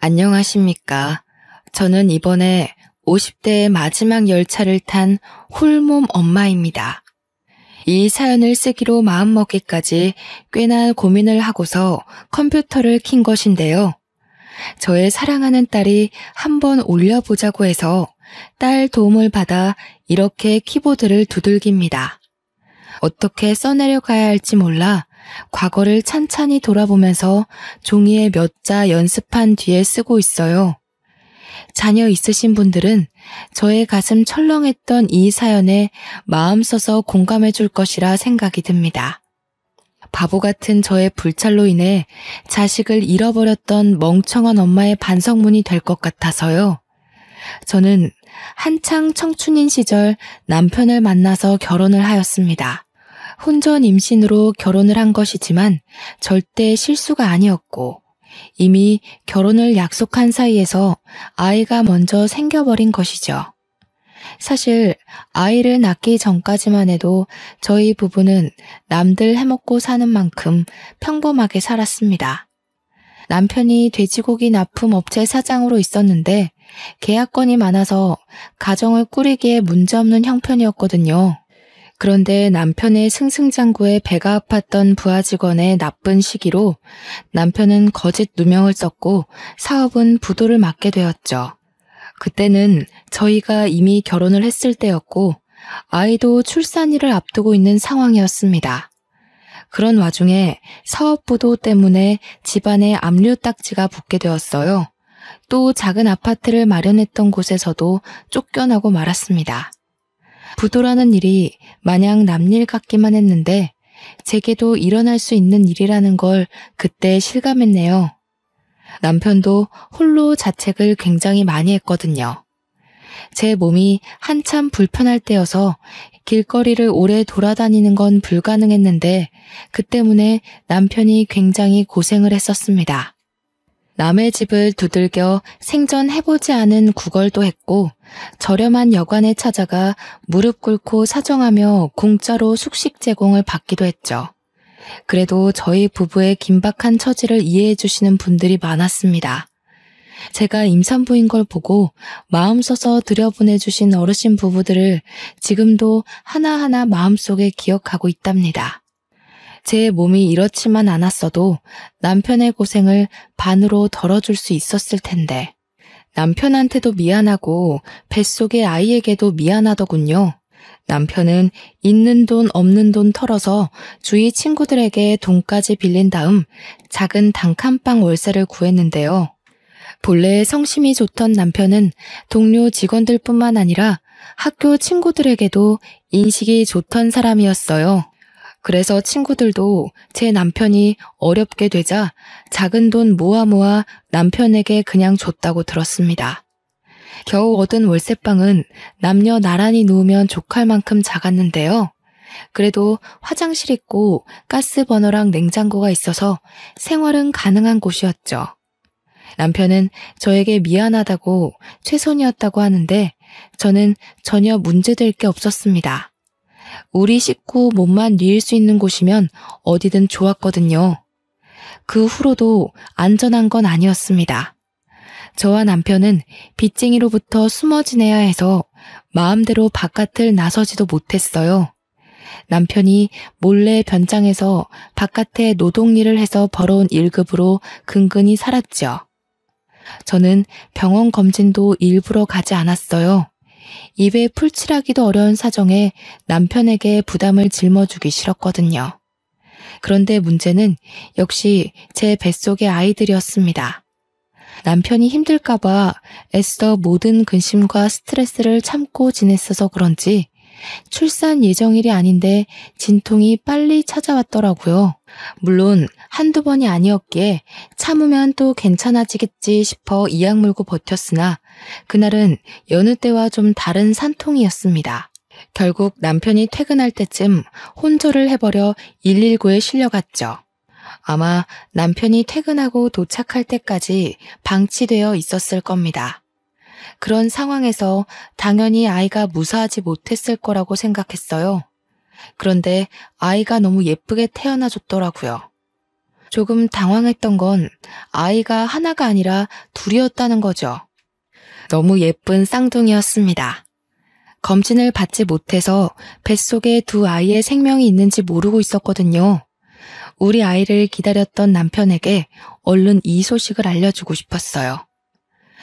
안녕하십니까. 저는 이번에 50대의 마지막 열차를 탄 홀몸 엄마입니다. 이 사연을 쓰기로 마음먹기까지 꽤나 고민을 하고서 컴퓨터를 킨 것인데요. 저의 사랑하는 딸이 한번 올려보자고 해서 딸 도움을 받아 이렇게 키보드를 두들깁니다. 어떻게 써내려가야 할지 몰라 과거를 찬찬히 돌아보면서 종이에 몇 자 연습한 뒤에 쓰고 있어요. 자녀 있으신 분들은 저의 가슴 철렁했던 이 사연에 마음 써서 공감해 줄 것이라 생각이 듭니다. 바보 같은 저의 불찰로 인해 자식을 잃어버렸던 멍청한 엄마의 반성문이 될 것 같아서요. 저는 한창 청춘인 시절 남편을 만나서 결혼을 하였습니다. 혼전 임신으로 결혼을 한 것이지만 절대 실수가 아니었고 이미 결혼을 약속한 사이에서 아이가 먼저 생겨버린 것이죠. 사실 아이를 낳기 전까지만 해도 저희 부부는 남들 해먹고 사는 만큼 평범하게 살았습니다. 남편이 돼지고기 납품 업체 사장으로 있었는데 계약건이 많아서 가정을 꾸리기에 문제없는 형편이었거든요. 그런데 남편의 승승장구에 배가 아팠던 부하 직원의 나쁜 시기로 남편은 거짓 누명을 썼고 사업은 부도를 맞게 되었죠. 그때는 저희가 이미 결혼을 했을 때였고 아이도 출산일을 앞두고 있는 상황이었습니다. 그런 와중에 사업 부도 때문에 집안에 압류딱지가 붙게 되었어요. 또 작은 아파트를 마련했던 곳에서도 쫓겨나고 말았습니다. 부도라는 일이 마냥 남일 같기만 했는데 제게도 일어날 수 있는 일이라는 걸 그때 실감했네요. 남편도 홀로 자책을 굉장히 많이 했거든요. 제 몸이 한참 불편할 때여서 길거리를 오래 돌아다니는 건 불가능했는데 그 때문에 남편이 굉장히 고생을 했었습니다. 남의 집을 두들겨 생전해보지 않은 구걸도 했고 저렴한 여관에 찾아가 무릎 꿇고 사정하며 공짜로 숙식 제공을 받기도 했죠. 그래도 저희 부부의 긴박한 처지를 이해해 주시는 분들이 많았습니다. 제가 임산부인 걸 보고 마음 써서 들여보내주신 어르신 부부들을 지금도 하나하나 마음속에 기억하고 있답니다. 제 몸이 이렇지만 않았어도 남편의 고생을 반으로 덜어줄 수 있었을 텐데 남편한테도 미안하고 뱃속의 아이에게도 미안하더군요. 남편은 있는 돈 없는 돈 털어서 주위 친구들에게 돈까지 빌린 다음 작은 단칸방 월세를 구했는데요. 본래 성심이 좋던 남편은 동료 직원들뿐만 아니라 학교 친구들에게도 인식이 좋던 사람이었어요. 그래서 친구들도 제 남편이 어렵게 되자 작은 돈 모아 남편에게 그냥 줬다고 들었습니다. 겨우 얻은 월세방은 남녀 나란히 누우면 족할 만큼 작았는데요. 그래도 화장실 있고 가스버너랑 냉장고가 있어서 생활은 가능한 곳이었죠. 남편은 저에게 미안하다고 최선이었다고 하는데 저는 전혀 문제될 게 없었습니다. 우리 식구 몸만 뉘일 수 있는 곳이면 어디든 좋았거든요. 그 후로도 안전한 건 아니었습니다. 저와 남편은 빚쟁이로부터 숨어 지내야 해서 마음대로 바깥을 나서지도 못했어요. 남편이 몰래 변장해서 바깥에 노동일을 해서 벌어온 1급으로 근근히 살았죠. 저는 병원 검진도 일부러 가지 않았어요. 입에 풀칠하기도 어려운 사정에 남편에게 부담을 짊어주기 싫었거든요. 그런데 문제는 역시 제 뱃속의 아이들이었습니다. 남편이 힘들까봐 애써 모든 근심과 스트레스를 참고 지냈어서 그런지 출산 예정일이 아닌데 진통이 빨리 찾아왔더라고요. 물론 한두 번이 아니었기에 참으면 또 괜찮아지겠지 싶어 이악 물고 버텼으나 그날은 여느 때와 좀 다른 산통이었습니다. 결국 남편이 퇴근할 때쯤 혼절을 해버려 119에 실려갔죠. 아마 남편이 퇴근하고 도착할 때까지 방치되어 있었을 겁니다. 그런 상황에서 당연히 아이가 무사하지 못했을 거라고 생각했어요. 그런데 아이가 너무 예쁘게 태어나줬더라고요. 조금 당황했던 건 아이가 하나가 아니라 둘이었다는 거죠. 너무 예쁜 쌍둥이였습니다. 검진을 받지 못해서 뱃속에 두 아이의 생명이 있는지 모르고 있었거든요. 우리 아이를 기다렸던 남편에게 얼른 이 소식을 알려주고 싶었어요.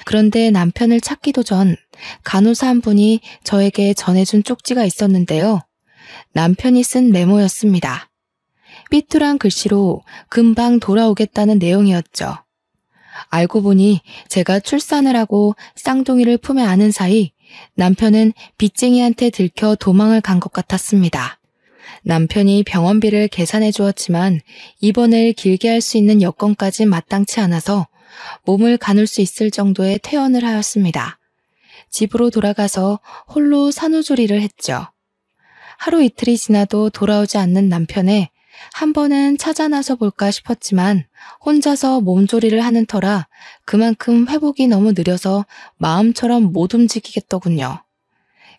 그런데 남편을 찾기도 전 간호사 한 분이 저에게 전해준 쪽지가 있었는데요. 남편이 쓴 메모였습니다. 삐뚤한 글씨로 금방 돌아오겠다는 내용이었죠. 알고 보니 제가 출산을 하고 쌍둥이를 품에 안은 사이 남편은 빚쟁이한테 들켜 도망을 간 것 같았습니다. 남편이 병원비를 계산해 주었지만 입원을 길게 할 수 있는 여건까지 마땅치 않아서 몸을 가눌 수 있을 정도의 퇴원을 하였습니다. 집으로 돌아가서 홀로 산후조리를 했죠. 하루 이틀이 지나도 돌아오지 않는 남편에 한 번은 찾아 나서 볼까 싶었지만 혼자서 몸조리를 하는 터라 그만큼 회복이 너무 느려서 마음처럼 못 움직이겠더군요.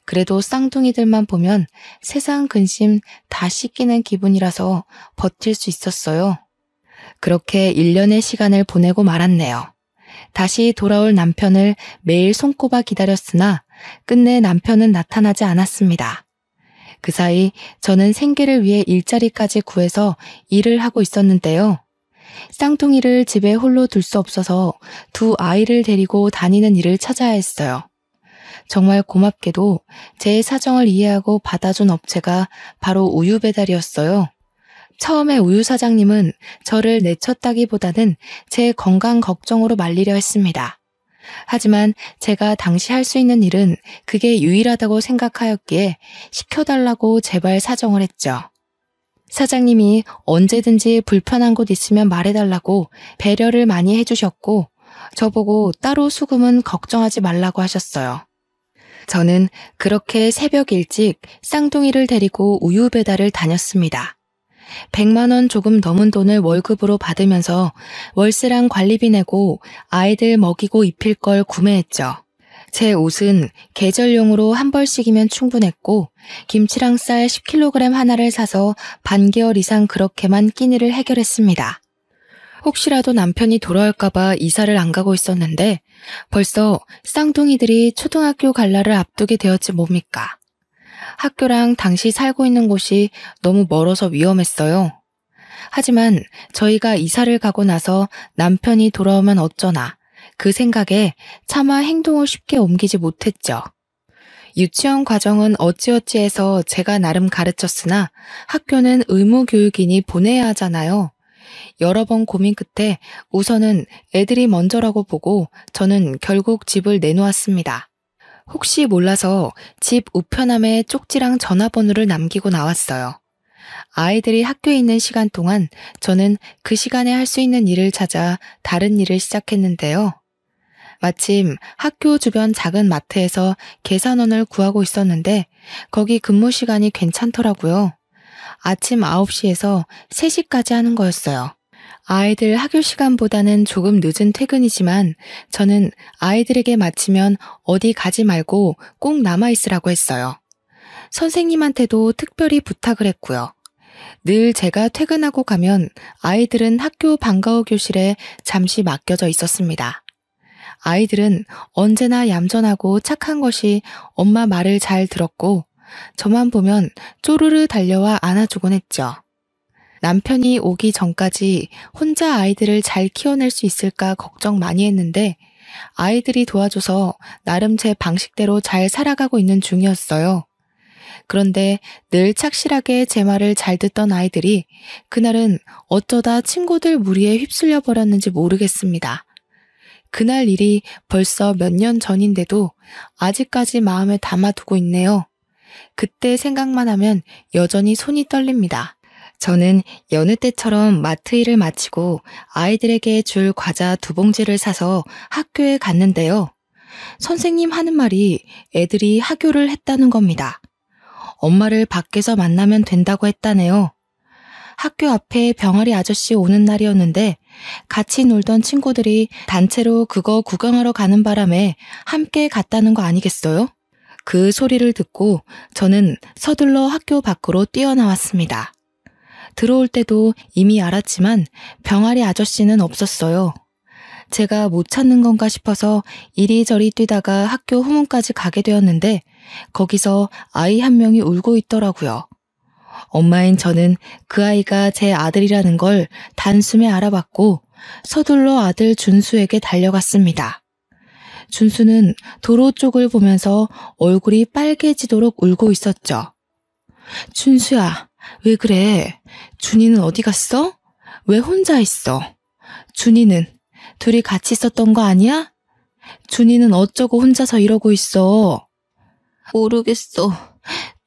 그래도 쌍둥이들만 보면 세상 근심 다 씻기는 기분이라서 버틸 수 있었어요. 그렇게 1년의 시간을 보내고 말았네요. 다시 돌아올 남편을 매일 손꼽아 기다렸으나 끝내 남편은 나타나지 않았습니다. 그 사이 저는 생계를 위해 일자리까지 구해서 일을 하고 있었는데요. 쌍둥이를 집에 홀로 둘 수 없어서 두 아이를 데리고 다니는 일을 찾아야 했어요. 정말 고맙게도 제 사정을 이해하고 받아준 업체가 바로 우유 배달이었어요. 처음에 우유 사장님은 저를 내쳤다기보다는 제 건강 걱정으로 말리려 했습니다. 하지만 제가 당시 할 수 있는 일은 그게 유일하다고 생각하였기에 시켜달라고 제발 사정을 했죠. 사장님이 언제든지 불편한 곳 있으면 말해달라고 배려를 많이 해주셨고 저보고 따로 수금은 걱정하지 말라고 하셨어요. 저는 그렇게 새벽 일찍 쌍둥이를 데리고 우유 배달을 다녔습니다. 100만 원 조금 넘은 돈을 월급으로 받으면서 월세랑 관리비 내고 아이들 먹이고 입힐 걸 구매했죠. 제 옷은 계절용으로 한 벌씩이면 충분했고 김치랑 쌀 10kg 하나를 사서 반개월 이상 그렇게만 끼니를 해결했습니다. 혹시라도 남편이 돌아올까봐 이사를 안 가고 있었는데 벌써 쌍둥이들이 초등학교 갈 날을 앞두게 되었지 뭡니까. 학교랑 당시 살고 있는 곳이 너무 멀어서 위험했어요. 하지만 저희가 이사를 가고 나서 남편이 돌아오면 어쩌나 그 생각에 차마 행동을 쉽게 옮기지 못했죠. 유치원 과정은 어찌어찌해서 제가 나름 가르쳤으나 학교는 의무교육이니 보내야 하잖아요. 여러 번 고민 끝에 우선은 애들이 먼저라고 보고 저는 결국 집을 내놓았습니다. 혹시 몰라서 집 우편함에 쪽지랑 전화번호를 남기고 나왔어요. 아이들이 학교에 있는 시간 동안 저는 그 시간에 할 수 있는 일을 찾아 다른 일을 시작했는데요. 마침 학교 주변 작은 마트에서 계산원을 구하고 있었는데 거기 근무 시간이 괜찮더라고요. 아침 9시에서 3시까지 하는 거였어요. 아이들 학교 시간보다는 조금 늦은 퇴근이지만 저는 아이들에게 마치면 어디 가지 말고 꼭 남아있으라고 했어요. 선생님한테도 특별히 부탁을 했고요. 늘 제가 퇴근하고 가면 아이들은 학교 방과 후 교실에 잠시 맡겨져 있었습니다. 아이들은 언제나 얌전하고 착한 것이 엄마 말을 잘 들었고 저만 보면 쪼르르 달려와 안아주곤 했죠. 남편이 오기 전까지 혼자 아이들을 잘 키워낼 수 있을까 걱정 많이 했는데 아이들이 도와줘서 나름 제 방식대로 잘 살아가고 있는 중이었어요. 그런데 늘 착실하게 제 말을 잘 듣던 아이들이 그날은 어쩌다 친구들 무리에 휩쓸려 버렸는지 모르겠습니다. 그날 일이 벌써 몇 년 전인데도 아직까지 마음에 담아두고 있네요. 그때 생각만 하면 여전히 손이 떨립니다. 저는 여느 때처럼 마트 일을 마치고 아이들에게 줄 과자 2봉지를 사서 학교에 갔는데요. 선생님 하는 말이 애들이 하교를 했다는 겁니다. 엄마를 밖에서 만나면 된다고 했다네요. 학교 앞에 병아리 아저씨 오는 날이었는데 같이 놀던 친구들이 단체로 그거 구경하러 가는 바람에 함께 갔다는 거 아니겠어요? 그 소리를 듣고 저는 서둘러 학교 밖으로 뛰어나왔습니다. 들어올 때도 이미 알았지만 병아리 아저씨는 없었어요. 제가 못 찾는 건가 싶어서 이리저리 뛰다가 학교 후문까지 가게 되었는데 거기서 아이 한 명이 울고 있더라고요. 엄마인 저는 그 아이가 제 아들이라는 걸 단숨에 알아봤고 서둘러 아들 준수에게 달려갔습니다. 준수는 도로 쪽을 보면서 얼굴이 빨개지도록 울고 있었죠. 준수야, 왜 그래? 준이는 어디 갔어? 왜 혼자 있어? 준이는 둘이 같이 있었던 거 아니야? 준이는 어쩌고 혼자서 이러고 있어? 모르겠어.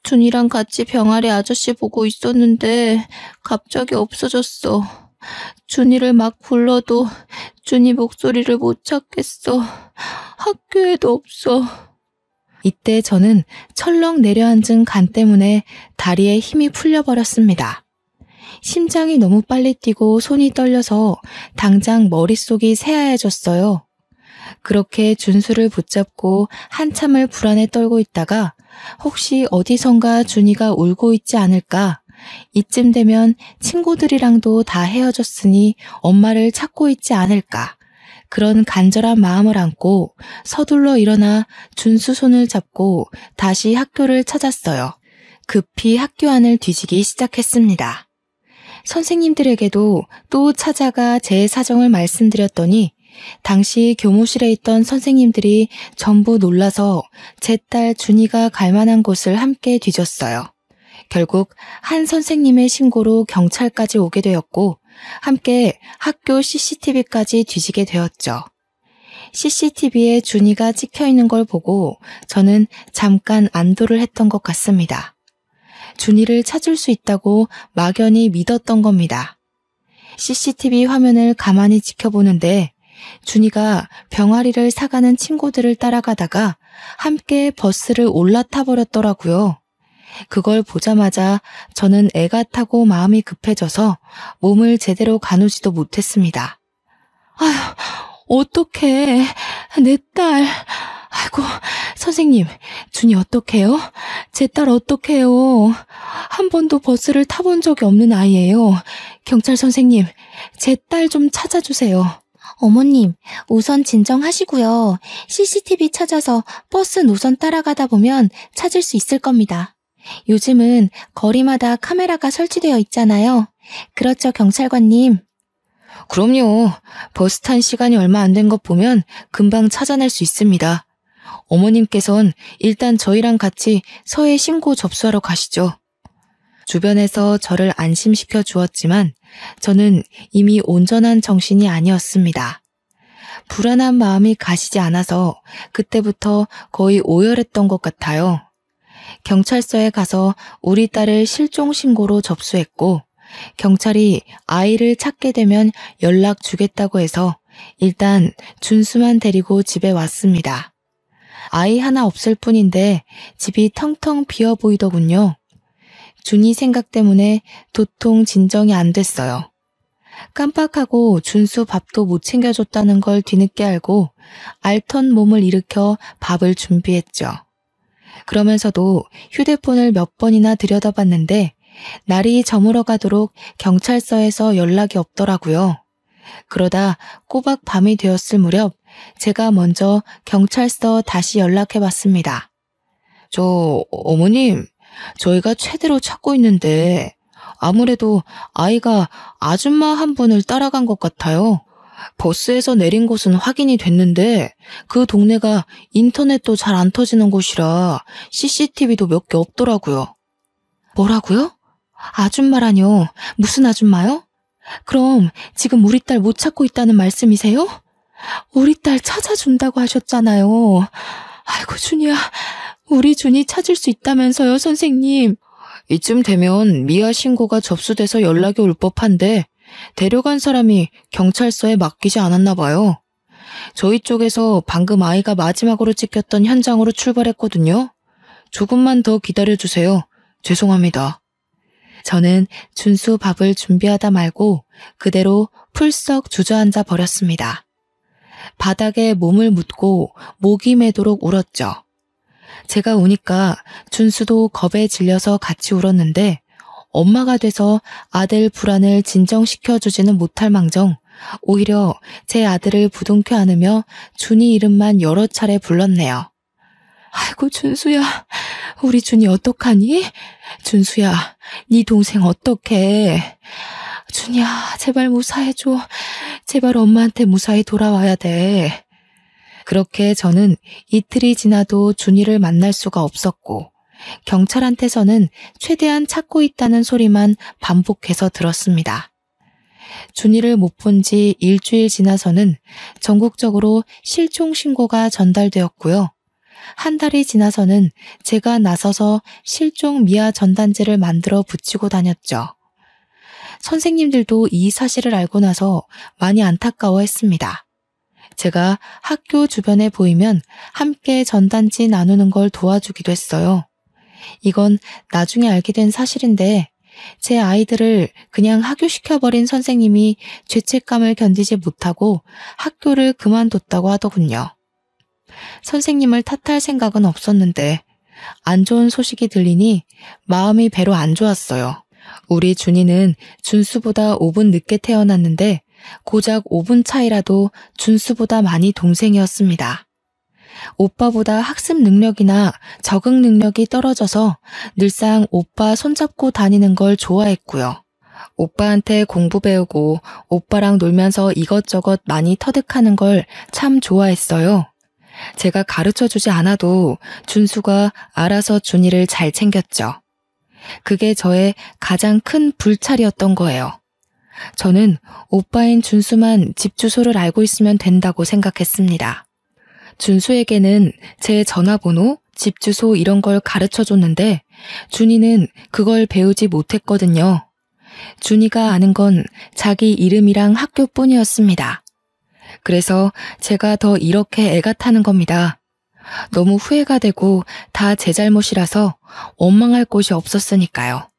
준이랑 같이 병아리 아저씨 보고 있었는데 갑자기 없어졌어. 준이를 막 불러도 준이 목소리를 못 찾겠어. 학교에도 없어. 이때 저는 철렁 내려앉은 간 때문에 다리에 힘이 풀려버렸습니다. 심장이 너무 빨리 뛰고 손이 떨려서 당장 머릿속이 새하얘졌어요. 그렇게 준수를 붙잡고 한참을 불안에 떨고 있다가 혹시 어디선가 준이가 울고 있지 않을까? 이쯤 되면 친구들이랑도 다 헤어졌으니 엄마를 찾고 있지 않을까? 그런 간절한 마음을 안고 서둘러 일어나 준수 손을 잡고 다시 학교를 찾았어요. 급히 학교 안을 뒤지기 시작했습니다. 선생님들에게도 또 찾아가 제 사정을 말씀드렸더니 당시 교무실에 있던 선생님들이 전부 놀라서 제 딸 준이가 갈 만한 곳을 함께 뒤졌어요. 결국 한 선생님의 신고로 경찰까지 오게 되었고 함께 학교 CCTV까지 뒤지게 되었죠. CCTV에 준이가 찍혀 있는 걸 보고 저는 잠깐 안도를 했던 것 같습니다. 준이를 찾을 수 있다고 막연히 믿었던 겁니다. CCTV 화면을 가만히 지켜보는데 준이가 병아리를 사가는 친구들을 따라가다가 함께 버스를 올라타 버렸더라고요. 그걸 보자마자 저는 애가 타고 마음이 급해져서 몸을 제대로 가누지도 못했습니다. 아휴, 어떡해. 내 딸. 아이고, 선생님, 준이 어떡해요? 제 딸 어떡해요? 한 번도 버스를 타본 적이 없는 아이예요. 경찰 선생님, 제 딸 좀 찾아주세요. 어머님, 우선 진정하시고요. CCTV 찾아서 버스 노선 따라가다 보면 찾을 수 있을 겁니다. 요즘은 거리마다 카메라가 설치되어 있잖아요. 그렇죠, 경찰관님? 그럼요. 버스 탄 시간이 얼마 안 된 것 보면 금방 찾아낼 수 있습니다. 어머님께선 일단 저희랑 같이 서해 신고 접수하러 가시죠. 주변에서 저를 안심시켜 주었지만 저는 이미 온전한 정신이 아니었습니다. 불안한 마음이 가시지 않아서 그때부터 거의 오열했던 것 같아요. 경찰서에 가서 우리 딸을 실종 신고로 접수했고 경찰이 아이를 찾게 되면 연락 주겠다고 해서 일단 준수만 데리고 집에 왔습니다. 아이 하나 없을 뿐인데 집이 텅텅 비어 보이더군요. 준이 생각 때문에 도통 진정이 안 됐어요. 깜빡하고 준수 밥도 못 챙겨줬다는 걸 뒤늦게 알고 알턴 몸을 일으켜 밥을 준비했죠. 그러면서도 휴대폰을 몇 번이나 들여다봤는데 날이 저물어 가도록 경찰서에서 연락이 없더라고요. 그러다 꼬박 밤이 되었을 무렵 제가 먼저 경찰서 다시 연락해봤습니다. 어머님, 저희가 최대로 찾고 있는데 아무래도 아이가 아줌마 한 분을 따라간 것 같아요. 버스에서 내린 곳은 확인이 됐는데 그 동네가 인터넷도 잘 안 터지는 곳이라 CCTV도 몇 개 없더라고요. 뭐라고요? 아줌마라뇨? 무슨 아줌마요? 그럼 지금 우리 딸 못 찾고 있다는 말씀이세요? 우리 딸 찾아준다고 하셨잖아요. 아이고 준이야, 우리 준이 찾을 수 있다면서요, 선생님. 이쯤 되면 미아 신고가 접수돼서 연락이 올 법한데 데려간 사람이 경찰서에 맡기지 않았나 봐요. 저희 쪽에서 방금 아이가 마지막으로 찍혔던 현장으로 출발했거든요. 조금만 더 기다려주세요. 죄송합니다. 저는 준수 밥을 준비하다 말고 그대로 풀썩 주저앉아 버렸습니다. 바닥에 몸을 묻고 목이 매도록 울었죠. 제가 우니까 준수도 겁에 질려서 같이 울었는데 엄마가 돼서 아들 불안을 진정시켜주지는 못할 망정 오히려 제 아들을 부둥켜 안으며 준이 이름만 여러 차례 불렀네요. 아이고 준수야, 우리 준이 어떡하니? 준수야, 네 동생 어떡해? 준이야, 제발 무사해줘. 제발 엄마한테 무사히 돌아와야 돼. 그렇게 저는 이틀이 지나도 준이를 만날 수가 없었고 경찰한테서는 최대한 찾고 있다는 소리만 반복해서 들었습니다. 준이를 못 본 지 일주일 지나서는 전국적으로 실종 신고가 전달되었고요. 한 달이 지나서는 제가 나서서 실종 미아 전단지를 만들어 붙이고 다녔죠. 선생님들도 이 사실을 알고 나서 많이 안타까워했습니다. 제가 학교 주변에 보이면 함께 전단지 나누는 걸 도와주기도 했어요. 이건 나중에 알게 된 사실인데 제 아이들을 그냥 하교시켜버린 선생님이 죄책감을 견디지 못하고 학교를 그만뒀다고 하더군요. 선생님을 탓할 생각은 없었는데 안 좋은 소식이 들리니 마음이 배로 안 좋았어요. 우리 준이는 준수보다 5분 늦게 태어났는데 고작 5분 차이라도 준수보다 많이 동생이었습니다. 오빠보다 학습 능력이나 적응 능력이 떨어져서 늘상 오빠 손잡고 다니는 걸 좋아했고요. 오빠한테 공부 배우고 오빠랑 놀면서 이것저것 많이 터득하는 걸 참 좋아했어요. 제가 가르쳐주지 않아도 준수가 알아서 준이를 잘 챙겼죠. 그게 저의 가장 큰 불찰이었던 거예요. 저는 오빠인 준수만 집 주소를 알고 있으면 된다고 생각했습니다. 준수에게는 제 전화번호, 집 주소 이런 걸 가르쳐줬는데 준이는 그걸 배우지 못했거든요. 준이가 아는 건 자기 이름이랑 학교뿐이었습니다. 그래서 제가 더 이렇게 애가 타는 겁니다. 너무 후회가 되고 다 제 잘못이라서 원망할 곳이 없었으니까요.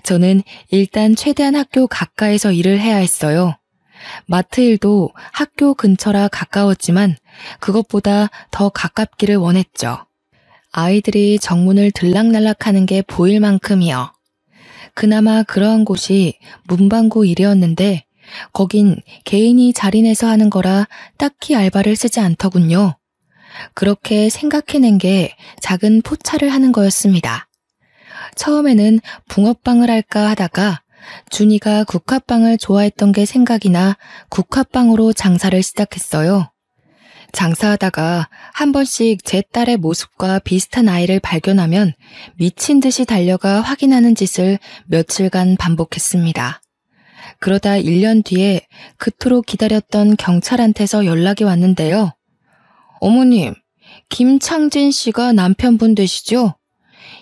저는 일단 최대한 학교 가까이서 일을 해야 했어요. 마트 일도 학교 근처라 가까웠지만 그것보다 더 가깝기를 원했죠. 아이들이 정문을 들락날락하는 게 보일 만큼이요. 그나마 그러한 곳이 문방구 일이었는데 거긴 개인이 자리내서 하는 거라 딱히 알바를 쓰지 않더군요. 그렇게 생각해낸 게 작은 포차를 하는 거였습니다. 처음에는 붕어빵을 할까 하다가 준이가 국화빵을 좋아했던 게 생각이 나 국화빵으로 장사를 시작했어요. 장사하다가 한 번씩 제 딸의 모습과 비슷한 아이를 발견하면 미친 듯이 달려가 확인하는 짓을 며칠간 반복했습니다. 그러다 1년 뒤에 그토록 기다렸던 경찰한테서 연락이 왔는데요. 어머님, 김창진 씨가 남편분 되시죠?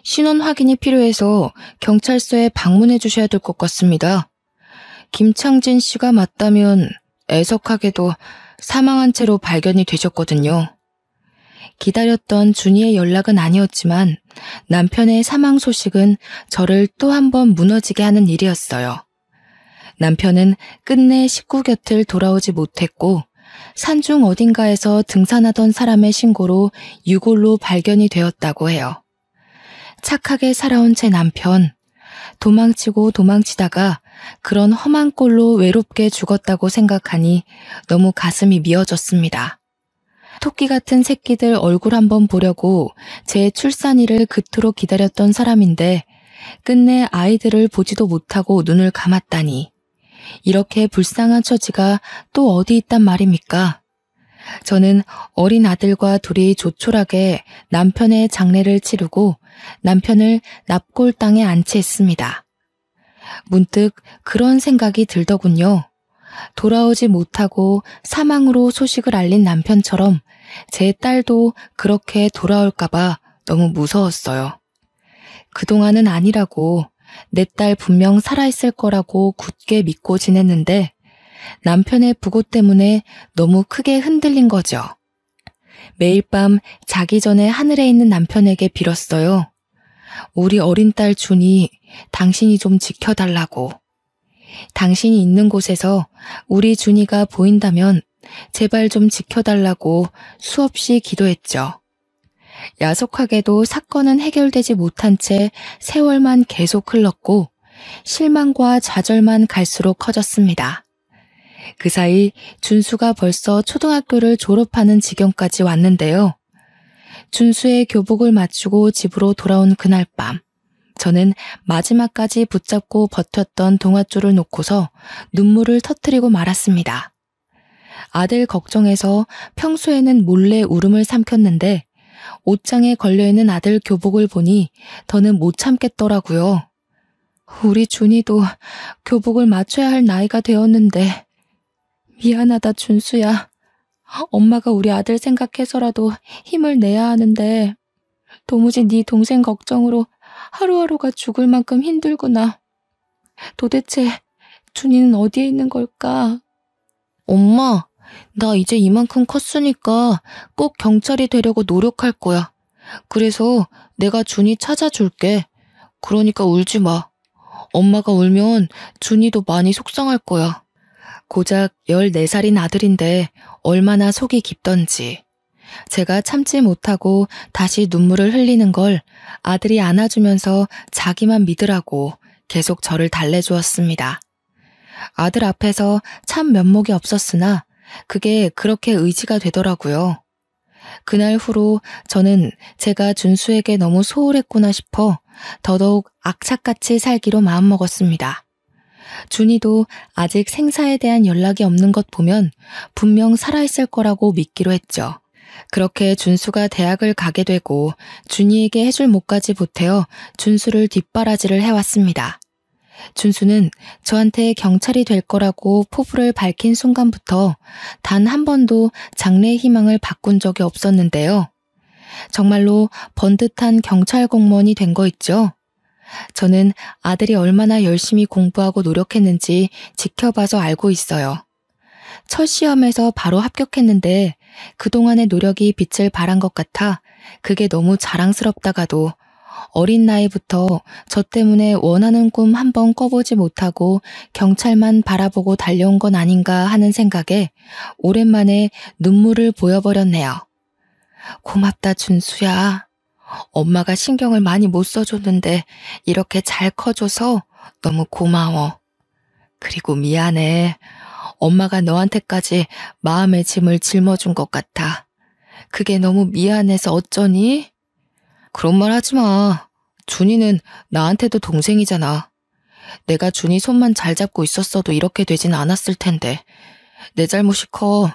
신원 확인이 필요해서 경찰서에 방문해 주셔야 될 것 같습니다. 김창진 씨가 맞다면 애석하게도 사망한 채로 발견이 되셨거든요. 기다렸던 준이의 연락은 아니었지만 남편의 사망 소식은 저를 또 한 번 무너지게 하는 일이었어요. 남편은 끝내 식구 곁을 돌아오지 못했고 산중 어딘가에서 등산하던 사람의 신고로 유골로 발견이 되었다고 해요. 착하게 살아온 제 남편, 도망치고 도망치다가 그런 험한 꼴로 외롭게 죽었다고 생각하니 너무 가슴이 미어졌습니다. 토끼 같은 새끼들 얼굴 한번 보려고 제 출산일을 그토록 기다렸던 사람인데 끝내 아이들을 보지도 못하고 눈을 감았다니. 이렇게 불쌍한 처지가 또 어디 있단 말입니까? 저는 어린 아들과 둘이 조촐하게 남편의 장례를 치르고 남편을 납골 땅에 안치했습니다. 문득 그런 생각이 들더군요. 돌아오지 못하고 사망으로 소식을 알린 남편처럼 제 딸도 그렇게 돌아올까봐 너무 무서웠어요. 그동안은 아니라고 내 딸 분명 살아있을 거라고 굳게 믿고 지냈는데 남편의 부고 때문에 너무 크게 흔들린 거죠. 매일 밤 자기 전에 하늘에 있는 남편에게 빌었어요. 우리 어린 딸 준이 당신이 좀 지켜달라고. 당신이 있는 곳에서 우리 준이가 보인다면 제발 좀 지켜달라고 수없이 기도했죠. 야속하게도 사건은 해결되지 못한 채 세월만 계속 흘렀고 실망과 좌절만 갈수록 커졌습니다. 그 사이 준수가 벌써 초등학교를 졸업하는 지경까지 왔는데요. 준수의 교복을 맞추고 집으로 돌아온 그날 밤, 저는 마지막까지 붙잡고 버텼던 동아줄을 놓고서 눈물을 터뜨리고 말았습니다. 아들 걱정해서 평소에는 몰래 울음을 삼켰는데 옷장에 걸려있는 아들 교복을 보니 더는 못 참겠더라고요. 우리 준이도 교복을 맞춰야 할 나이가 되었는데 미안하다 준수야. 엄마가 우리 아들 생각해서라도 힘을 내야 하는데 도무지 네 동생 걱정으로 하루하루가 죽을 만큼 힘들구나. 도대체 준이는 어디에 있는 걸까? 엄마, 나 이제 이만큼 컸으니까 꼭 경찰이 되려고 노력할 거야. 그래서 내가 준이 찾아줄게. 그러니까 울지 마. 엄마가 울면 준이도 많이 속상할 거야. 고작 14살인 아들인데 얼마나 속이 깊던지. 제가 참지 못하고 다시 눈물을 흘리는 걸 아들이 안아주면서 자기만 믿으라고 계속 저를 달래주었습니다. 아들 앞에서 참 면목이 없었으나 그게 그렇게 의지가 되더라고요. 그날 후로 저는 제가 준수에게 너무 소홀했구나 싶어 더더욱 악착같이 살기로 마음먹었습니다. 준이도 아직 생사에 대한 연락이 없는 것 보면 분명 살아있을 거라고 믿기로 했죠. 그렇게 준수가 대학을 가게 되고 준이에게 해줄 몫까지 보태어 준수를 뒷바라지를 해왔습니다. 준수는 저한테 경찰이 될 거라고 포부를 밝힌 순간부터 단 한 번도 장래의 희망을 바꾼 적이 없었는데요. 정말로 번듯한 경찰 공무원이 된 거 있죠. 저는 아들이 얼마나 열심히 공부하고 노력했는지 지켜봐서 알고 있어요. 첫 시험에서 바로 합격했는데 그동안의 노력이 빛을 발한 것 같아 그게 너무 자랑스럽다가도 어린 나이부터 저 때문에 원하는 꿈 한 번 꿔보지 못하고 경찰만 바라보고 달려온 건 아닌가 하는 생각에 오랜만에 눈물을 보여버렸네요. 고맙다 준수야. 엄마가 신경을 많이 못 써줬는데 이렇게 잘 커줘서 너무 고마워. 그리고 미안해. 엄마가 너한테까지 마음의 짐을 짊어준 것 같아. 그게 너무 미안해서 어쩌니? 그런 말 하지 마. 준이는 나한테도 동생이잖아. 내가 준이 손만 잘 잡고 있었어도 이렇게 되진 않았을 텐데. 내 잘못이 커.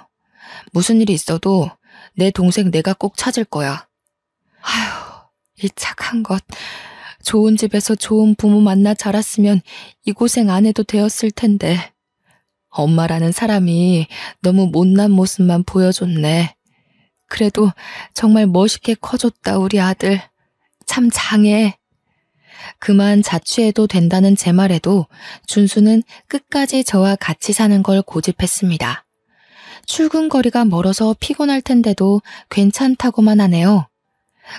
무슨 일이 있어도 내 동생 내가 꼭 찾을 거야. 아휴, 이 착한 것. 좋은 집에서 좋은 부모 만나 자랐으면 이 고생 안 해도 되었을 텐데. 엄마라는 사람이 너무 못난 모습만 보여줬네. 그래도 정말 멋있게 커줬다 우리 아들. 참 장해. 그만 자취해도 된다는 제 말에도 준수는 끝까지 저와 같이 사는 걸 고집했습니다. 출근 거리가 멀어서 피곤할 텐데도 괜찮다고만 하네요.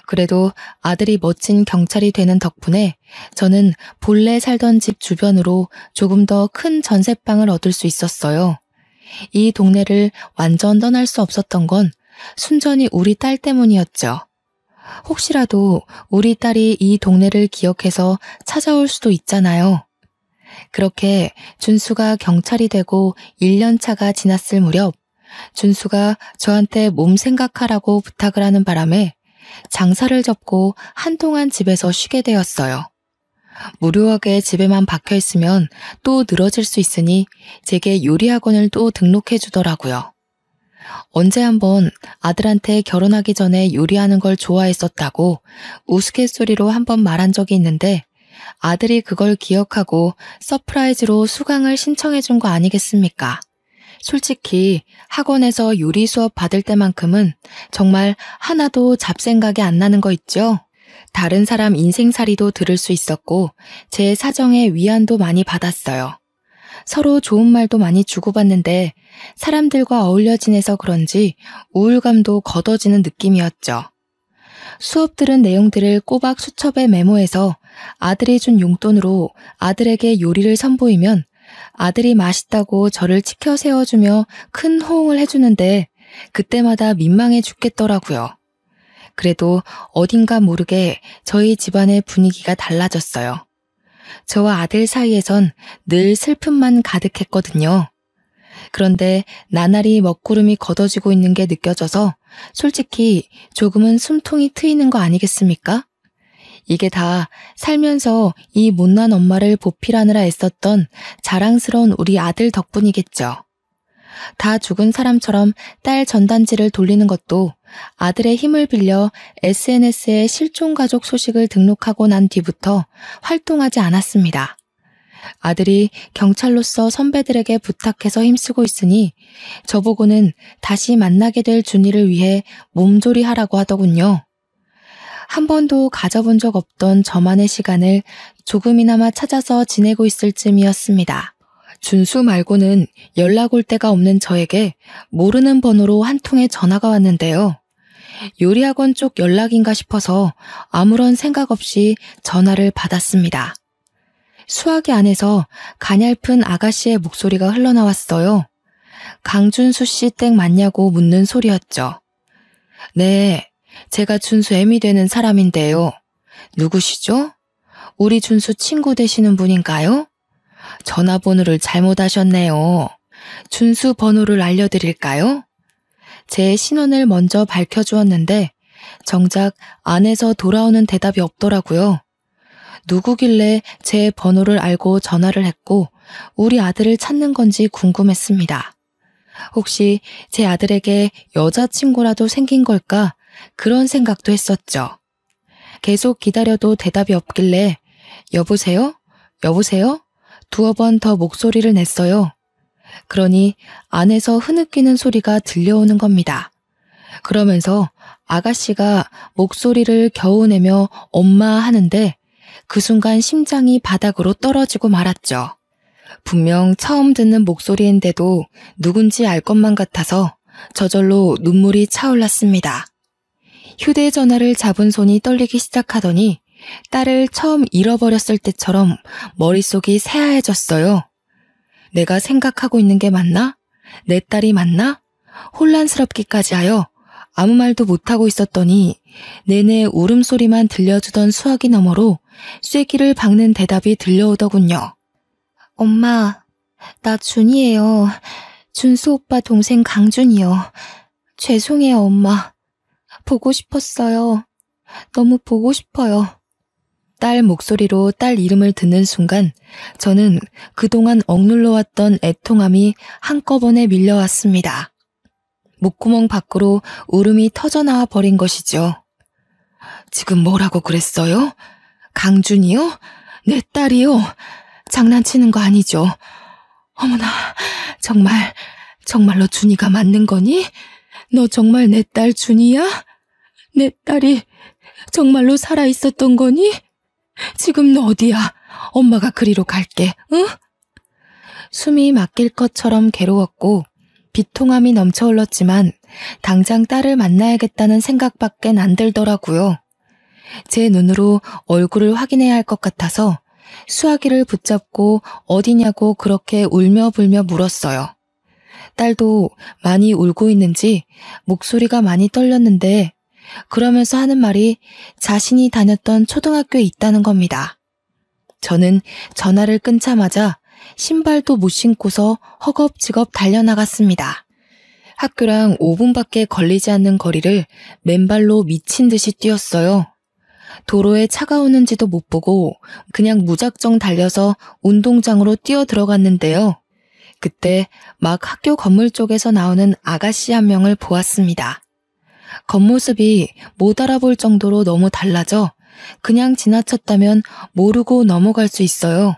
그래도 아들이 멋진 경찰이 되는 덕분에 저는 본래 살던 집 주변으로 조금 더 큰 전셋방을 얻을 수 있었어요. 이 동네를 완전 떠날 수 없었던 건 순전히 우리 딸 때문이었죠. 혹시라도 우리 딸이 이 동네를 기억해서 찾아올 수도 있잖아요. 그렇게 준수가 경찰이 되고 1년 차가 지났을 무렵 준수가 저한테 몸 생각하라고 부탁을 하는 바람에 장사를 접고 한동안 집에서 쉬게 되었어요. 무료하게 집에만 박혀있으면 또 늘어질 수 있으니 제게 요리학원을 또 등록해 주더라고요. 언제 한번 아들한테 결혼하기 전에 요리하는 걸 좋아했었다고 우스갯소리로 한번 말한 적이 있는데 아들이 그걸 기억하고 서프라이즈로 수강을 신청해 준 거 아니겠습니까? 솔직히 학원에서 요리 수업 받을 때만큼은 정말 하나도 잡생각이 안 나는 거 있죠? 다른 사람 인생살이도 들을 수 있었고 제 사정에 위안도 많이 받았어요. 서로 좋은 말도 많이 주고받는데 사람들과 어울려 지내서 그런지 우울감도 걷어지는 느낌이었죠. 수업 들은 내용들을 꼬박 수첩에 메모해서 아들이 준 용돈으로 아들에게 요리를 선보이면 아들이 맛있다고 저를 치켜 세워주며 큰 호응을 해주는데 그때마다 민망해 죽겠더라고요. 그래도 어딘가 모르게 저희 집안의 분위기가 달라졌어요. 저와 아들 사이에선 늘 슬픔만 가득했거든요. 그런데 나날이 먹구름이 걷어지고 있는 게 느껴져서 솔직히 조금은 숨통이 트이는 거 아니겠습니까? 이게 다 살면서 이 못난 엄마를 보필하느라 애썼던 자랑스러운 우리 아들 덕분이겠죠. 다 죽은 사람처럼 딸 전단지를 돌리는 것도 아들의 힘을 빌려 SNS에 실종 가족 소식을 등록하고 난 뒤부터 활동하지 않았습니다. 아들이 경찰로서 선배들에게 부탁해서 힘쓰고 있으니 저보고는 다시 만나게 될 준이를 위해 몸조리하라고 하더군요. 한 번도 가져본 적 없던 저만의 시간을 조금이나마 찾아서 지내고 있을 쯤이었습니다. 준수 말고는 연락 올 데가 없는 저에게 모르는 번호로 한 통의 전화가 왔는데요. 요리학원 쪽 연락인가 싶어서 아무런 생각 없이 전화를 받았습니다. 수화기 안에서 가냘픈 아가씨의 목소리가 흘러나왔어요. 강준수 씨 댁 맞냐고 묻는 소리였죠. 네, 제가 준수 애미 되는 사람인데요. 누구시죠? 우리 준수 친구 되시는 분인가요? 전화번호를 잘못 하셨네요. 준수 번호를 알려드릴까요? 제 신원을 먼저 밝혀주었는데 정작 안에서 돌아오는 대답이 없더라고요. 누구길래 제 번호를 알고 전화를 했고 우리 아들을 찾는 건지 궁금했습니다. 혹시 제 아들에게 여자친구라도 생긴 걸까? 그런 생각도 했었죠. 계속 기다려도 대답이 없길래 여보세요? 여보세요? 두어 번 더 목소리를 냈어요. 그러니 안에서 흐느끼는 소리가 들려오는 겁니다. 그러면서 아가씨가 목소리를 겨우 내며 엄마 하는데 그 순간 심장이 바닥으로 떨어지고 말았죠. 분명 처음 듣는 목소리인데도 누군지 알 것만 같아서 저절로 눈물이 차올랐습니다. 휴대전화를 잡은 손이 떨리기 시작하더니 딸을 처음 잃어버렸을 때처럼 머릿속이 새하얘졌어요. 내가 생각하고 있는 게 맞나? 내 딸이 맞나? 혼란스럽기까지 하여 아무 말도 못하고 있었더니 내내 울음소리만 들려주던 수화기 너머로 쐐기를 박는 대답이 들려오더군요. 엄마, 나 준이에요. 준수 오빠 동생 강준이요. 죄송해요, 엄마. 보고 싶었어요. 너무 보고 싶어요. 딸 목소리로 딸 이름을 듣는 순간 저는 그동안 억눌러왔던 애통함이 한꺼번에 밀려왔습니다. 목구멍 밖으로 울음이 터져나와 버린 것이죠. 지금 뭐라고 그랬어요? 강준이요? 내 딸이요? 장난치는 거 아니죠? 어머나, 정말로 준이가 맞는 거니? 너 정말 내 딸 준이야? 내 딸이 정말로 살아있었던 거니? 지금 너 어디야? 엄마가 그리로 갈게, 응? 숨이 막힐 것처럼 괴로웠고 비통함이 넘쳐 흘렀지만 당장 딸을 만나야겠다는 생각밖엔 안 들더라고요. 제 눈으로 얼굴을 확인해야 할 것 같아서 수화기를 붙잡고 어디냐고 그렇게 울며 불며 물었어요. 딸도 많이 울고 있는지 목소리가 많이 떨렸는데 그러면서 하는 말이 자신이 다녔던 초등학교에 있다는 겁니다. 저는 전화를 끊자마자 신발도 못 신고서 허겁지겁 달려나갔습니다. 학교랑 5분밖에 걸리지 않는 거리를 맨발로 미친 듯이 뛰었어요. 도로에 차가 오는지도 못 보고 그냥 무작정 달려서 운동장으로 뛰어 들어갔는데요. 그때 막 학교 건물 쪽에서 나오는 아가씨 한 명을 보았습니다. 겉모습이 못 알아볼 정도로 너무 달라져 그냥 지나쳤다면 모르고 넘어갈 수 있어요.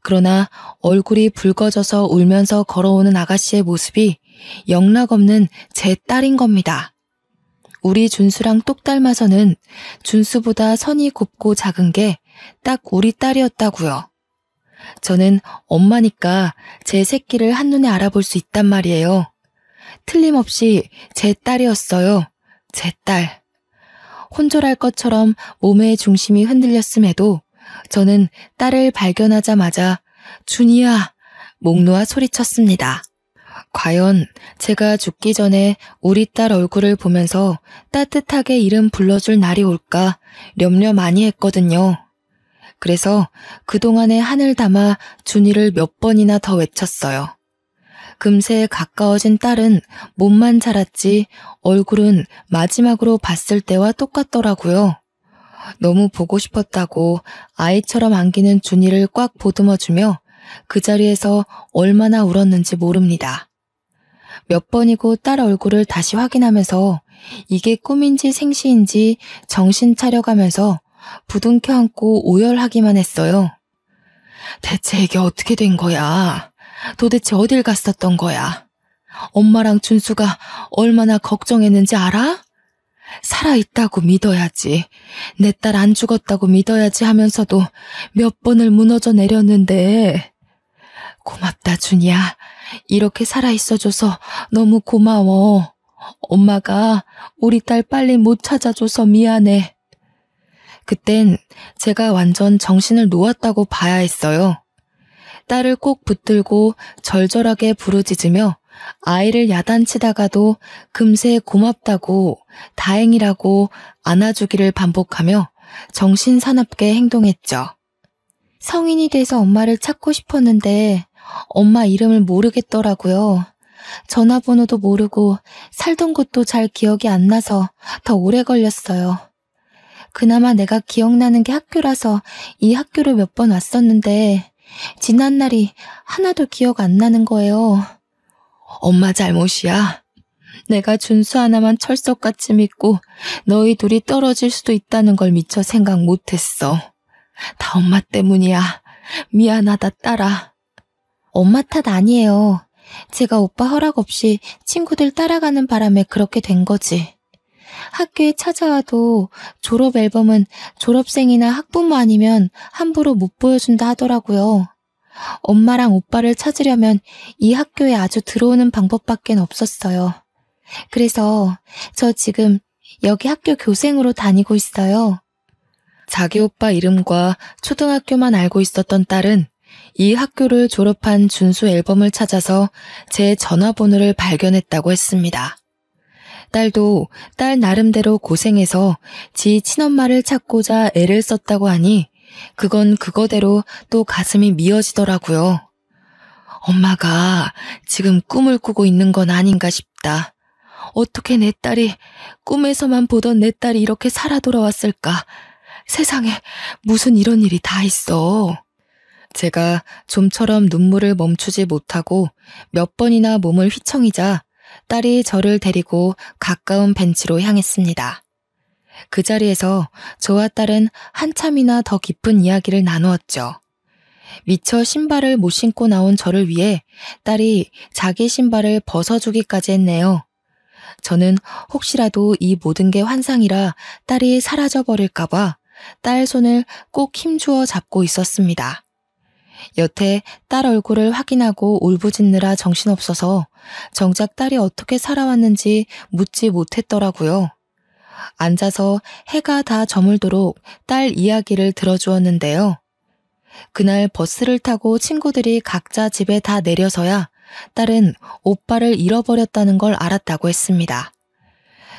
그러나 얼굴이 붉어져서 울면서 걸어오는 아가씨의 모습이 영락없는 제 딸인 겁니다. 우리 준수랑 똑 닮아서는 준수보다 선이 곱고 작은 게 딱 우리 딸이었다고요. 저는 엄마니까 제 새끼를 한눈에 알아볼 수 있단 말이에요. 틀림없이 제 딸이었어요. 제 딸. 혼절할 것처럼 몸의 중심이 흔들렸음에도 저는 딸을 발견하자마자 준이야! 목 놓아 소리쳤습니다. 과연 제가 죽기 전에 우리 딸 얼굴을 보면서 따뜻하게 이름 불러줄 날이 올까 염려 많이 했거든요. 그래서 그동안에 한을 담아 준이를 몇 번이나 더 외쳤어요. 금세 가까워진 딸은 몸만 자랐지 얼굴은 마지막으로 봤을 때와 똑같더라고요. 너무 보고 싶었다고 아이처럼 안기는 준이를 꽉 보듬어주며 그 자리에서 얼마나 울었는지 모릅니다. 몇 번이고 딸 얼굴을 다시 확인하면서 이게 꿈인지 생시인지 정신 차려가면서 부둥켜 안고 오열하기만 했어요. 대체 이게 어떻게 된 거야? 도대체 어딜 갔었던 거야? 엄마랑 준수가 얼마나 걱정했는지 알아? 살아있다고 믿어야지. 내 딸 안 죽었다고 믿어야지 하면서도 몇 번을 무너져 내렸는데. 고맙다, 준이야. 이렇게 살아있어줘서 너무 고마워. 엄마가 우리 딸 빨리 못 찾아줘서 미안해. 그땐 제가 완전 정신을 놓았다고 봐야 했어요. 딸을 꼭 붙들고 절절하게 부르짖으며 아이를 야단치다가도 금세 고맙다고 다행이라고 안아주기를 반복하며 정신사납게 행동했죠. 성인이 돼서 엄마를 찾고 싶었는데 엄마 이름을 모르겠더라고요. 전화번호도 모르고 살던 곳도 잘 기억이 안 나서 더 오래 걸렸어요. 그나마 내가 기억나는 게 학교라서 이 학교를 몇 번 왔었는데 지난 날이 하나도 기억 안 나는 거예요. 엄마 잘못이야. 내가 준수 하나만 철석같이 믿고 너희 둘이 떨어질 수도 있다는 걸 미처 생각 못했어. 다 엄마 때문이야. 미안하다, 딸아. 엄마 탓 아니에요. 제가 오빠 허락 없이 친구들 따라가는 바람에 그렇게 된 거지. 학교에 찾아와도 졸업 앨범은 졸업생이나 학부모 아니면 함부로 못 보여준다 하더라고요. 엄마랑 오빠를 찾으려면 이 학교에 아주 들어오는 방법밖엔 없었어요. 그래서 저 지금 여기 학교 교생으로 다니고 있어요. 자기 오빠 이름과 초등학교만 알고 있었던 딸은 이 학교를 졸업한 준수 앨범을 찾아서 제 전화번호를 발견했다고 했습니다. 딸도 딸 나름대로 고생해서 지 친엄마를 찾고자 애를 썼다고 하니 그건 그거대로 또 가슴이 미어지더라고요. 엄마가 지금 꿈을 꾸고 있는 건 아닌가 싶다. 어떻게 내 딸이 꿈에서만 보던 내 딸이 이렇게 살아 돌아왔을까? 세상에 무슨 이런 일이 다 있어. 제가 좀처럼 눈물을 멈추지 못하고 몇 번이나 몸을 휘청이자 딸이 저를 데리고 가까운 벤치로 향했습니다. 그 자리에서 저와 딸은 한참이나 더 깊은 이야기를 나누었죠. 미처 신발을 못 신고 나온 저를 위해 딸이 자기 신발을 벗어주기까지 했네요. 저는 혹시라도 이 모든 게 환상이라 딸이 사라져버릴까봐 딸 손을 꼭 힘주어 잡고 있었습니다. 여태 딸 얼굴을 확인하고 울부짖느라 정신없어서 정작 딸이 어떻게 살아왔는지 묻지 못했더라고요. 앉아서 해가 다 저물도록 딸 이야기를 들어주었는데요. 그날 버스를 타고 친구들이 각자 집에 다 내려서야 딸은 오빠를 잃어버렸다는 걸 알았다고 했습니다.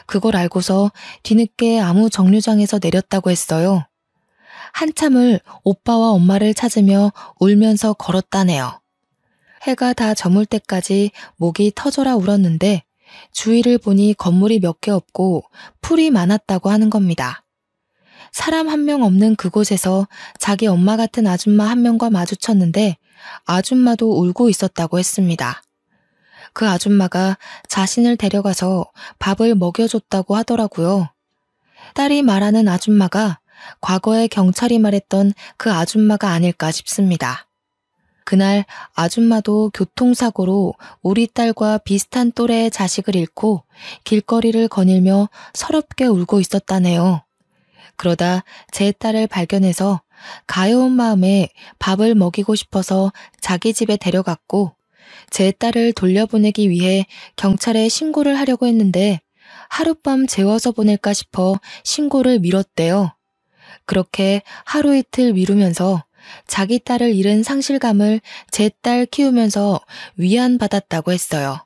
그걸 알고서 뒤늦게 아무 정류장에서 내렸다고 했어요. 한참을 오빠와 엄마를 찾으며 울면서 걸었다네요. 해가 다 저물 때까지 목이 터져라 울었는데 주위를 보니 건물이 몇 개 없고 풀이 많았다고 하는 겁니다. 사람 한 명 없는 그곳에서 자기 엄마 같은 아줌마 한 명과 마주쳤는데 아줌마도 울고 있었다고 했습니다. 그 아줌마가 자신을 데려가서 밥을 먹여줬다고 하더라고요. 딸이 말하는 아줌마가 과거에 경찰이 말했던 그 아줌마가 아닐까 싶습니다. 그날 아줌마도 교통사고로 우리 딸과 비슷한 또래의 자식을 잃고 길거리를 거닐며 서럽게 울고 있었다네요. 그러다 제 딸을 발견해서 가여운 마음에 밥을 먹이고 싶어서 자기 집에 데려갔고 제 딸을 돌려보내기 위해 경찰에 신고를 하려고 했는데 하룻밤 재워서 보낼까 싶어 신고를 미뤘대요. 그렇게 하루 이틀 미루면서 자기 딸을 잃은 상실감을 제 딸 키우면서 위안받았다고 했어요.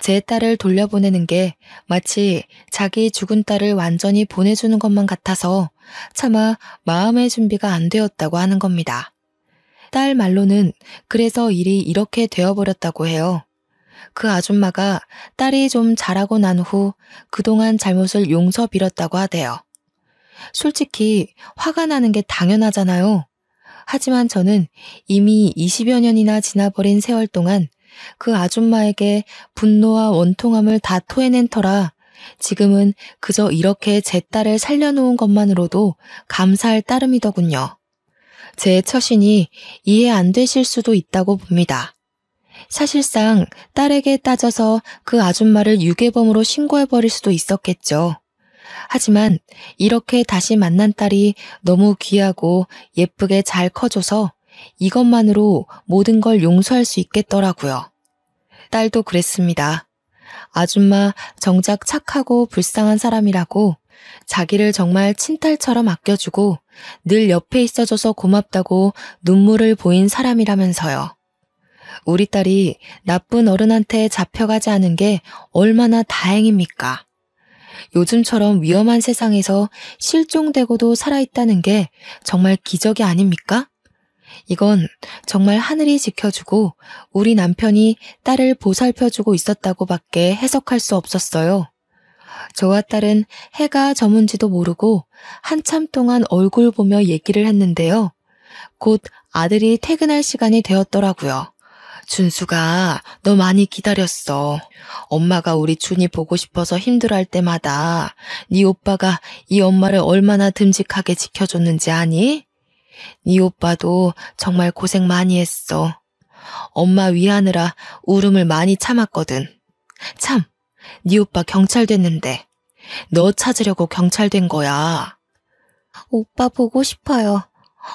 제 딸을 돌려보내는 게 마치 자기 죽은 딸을 완전히 보내주는 것만 같아서 차마 마음의 준비가 안 되었다고 하는 겁니다. 딸 말로는 그래서 일이 이렇게 되어버렸다고 해요. 그 아줌마가 딸이 좀 자라고 난 후 그동안 잘못을 용서 빌었다고 하대요. 솔직히 화가 나는 게 당연하잖아요. 하지만 저는 이미 20여 년이나 지나버린 세월 동안 그 아줌마에게 분노와 원통함을 다 토해낸 터라 지금은 그저 이렇게 제 딸을 살려놓은 것만으로도 감사할 따름이더군요. 제 처신이 이해 안 되실 수도 있다고 봅니다. 사실상 딸에게 따져서 그 아줌마를 유괴범으로 신고해버릴 수도 있었겠죠. 하지만 이렇게 다시 만난 딸이 너무 귀하고 예쁘게 잘 커줘서 이것만으로 모든 걸 용서할 수 있겠더라고요. 딸도 그랬습니다. 아줌마 정작 착하고 불쌍한 사람이라고 자기를 정말 친딸처럼 아껴주고 늘 옆에 있어줘서 고맙다고 눈물을 보인 사람이라면서요. 우리 딸이 나쁜 어른한테 잡혀가지 않은 게 얼마나 다행입니까? 요즘처럼 위험한 세상에서 실종되고도 살아있다는 게 정말 기적이 아닙니까? 이건 정말 하늘이 지켜주고 우리 남편이 딸을 보살펴주고 있었다고밖에 해석할 수 없었어요. 저와 딸은 해가 저문지도 모르고 한참 동안 얼굴 보며 얘기를 했는데요. 곧 아들이 퇴근할 시간이 되었더라고요. 준수가 너 많이 기다렸어. 엄마가 우리 준이 보고 싶어서 힘들어할 때마다 네 오빠가 이 엄마를 얼마나 듬직하게 지켜줬는지 아니? 네 오빠도 정말 고생 많이 했어. 엄마 위하느라 울음을 많이 참았거든. 참, 네 오빠 경찰 됐는데 너 찾으려고 경찰 된 거야. 오빠 보고 싶어요.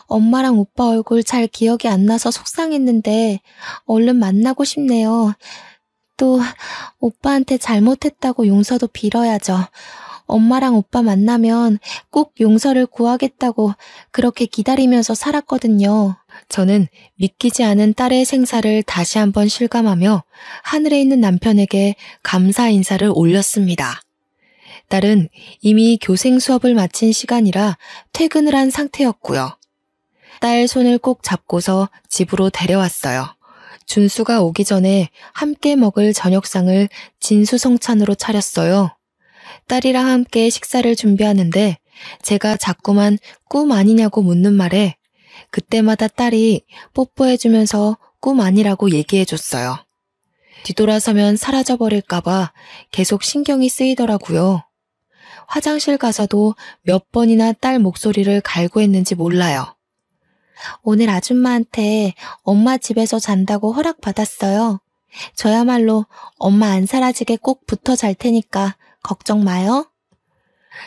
엄마랑 오빠 얼굴 잘 기억이 안 나서 속상했는데 얼른 만나고 싶네요. 또 오빠한테 잘못했다고 용서도 빌어야죠. 엄마랑 오빠 만나면 꼭 용서를 구하겠다고 그렇게 기다리면서 살았거든요. 저는 믿기지 않은 딸의 생사를 다시 한번 실감하며 하늘에 있는 남편에게 감사 인사를 올렸습니다. 딸은 이미 교생 수업을 마친 시간이라 퇴근을 한 상태였고요. 딸 손을 꼭 잡고서 집으로 데려왔어요. 준수가 오기 전에 함께 먹을 저녁상을 진수성찬으로 차렸어요. 딸이랑 함께 식사를 준비하는데 제가 자꾸만 꿈 아니냐고 묻는 말에 그때마다 딸이 뽀뽀해주면서 꿈 아니라고 얘기해줬어요. 뒤돌아서면 사라져버릴까봐 계속 신경이 쓰이더라고요. 화장실 가서도 몇 번이나 딸 목소리를 갈구했는지 몰라요. 오늘 아줌마한테 엄마 집에서 잔다고 허락받았어요. 저야말로 엄마 안 사라지게 꼭 붙어 잘 테니까 걱정 마요.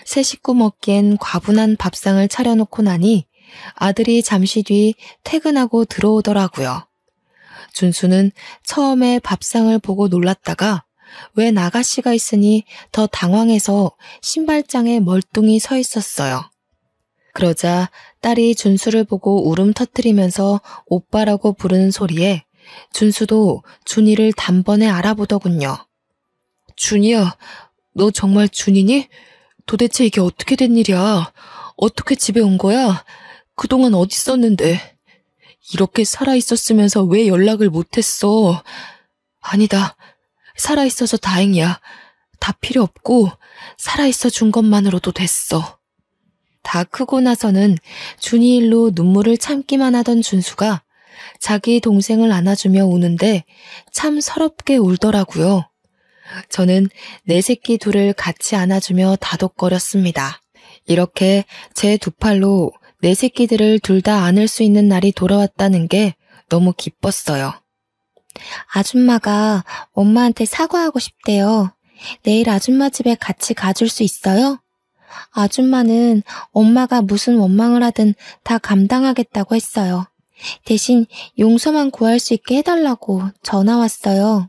세 식구 먹기엔 과분한 밥상을 차려놓고 나니 아들이 잠시 뒤 퇴근하고 들어오더라고요. 준수는 처음에 밥상을 보고 놀랐다가 웬 아가씨가 있으니 더 당황해서 신발장에 멀뚱히 서 있었어요. 그러자 딸이 준수를 보고 울음 터뜨리면서 오빠라고 부르는 소리에 준수도 준이를 단번에 알아보더군요. 준이야, 너 정말 준이니? 도대체 이게 어떻게 된 일이야? 어떻게 집에 온 거야? 그동안 어디 있었는데? 이렇게 살아있었으면서 왜 연락을 못했어? 아니다. 살아있어서 다행이야. 다 필요 없고 살아있어 준 것만으로도 됐어. 다 크고 나서는 준이 일로 눈물을 참기만 하던 준수가 자기 동생을 안아주며 우는데 참 서럽게 울더라고요. 저는 내 새끼 둘을 같이 안아주며 다독거렸습니다. 이렇게 제 두 팔로 내 새끼들을 둘 다 안을 수 있는 날이 돌아왔다는 게 너무 기뻤어요. 아줌마가 엄마한테 사과하고 싶대요. 내일 아줌마 집에 같이 가줄 수 있어요? 아줌마는 엄마가 무슨 원망을 하든 다 감당하겠다고 했어요. 대신 용서만 구할 수 있게 해달라고 전화 왔어요.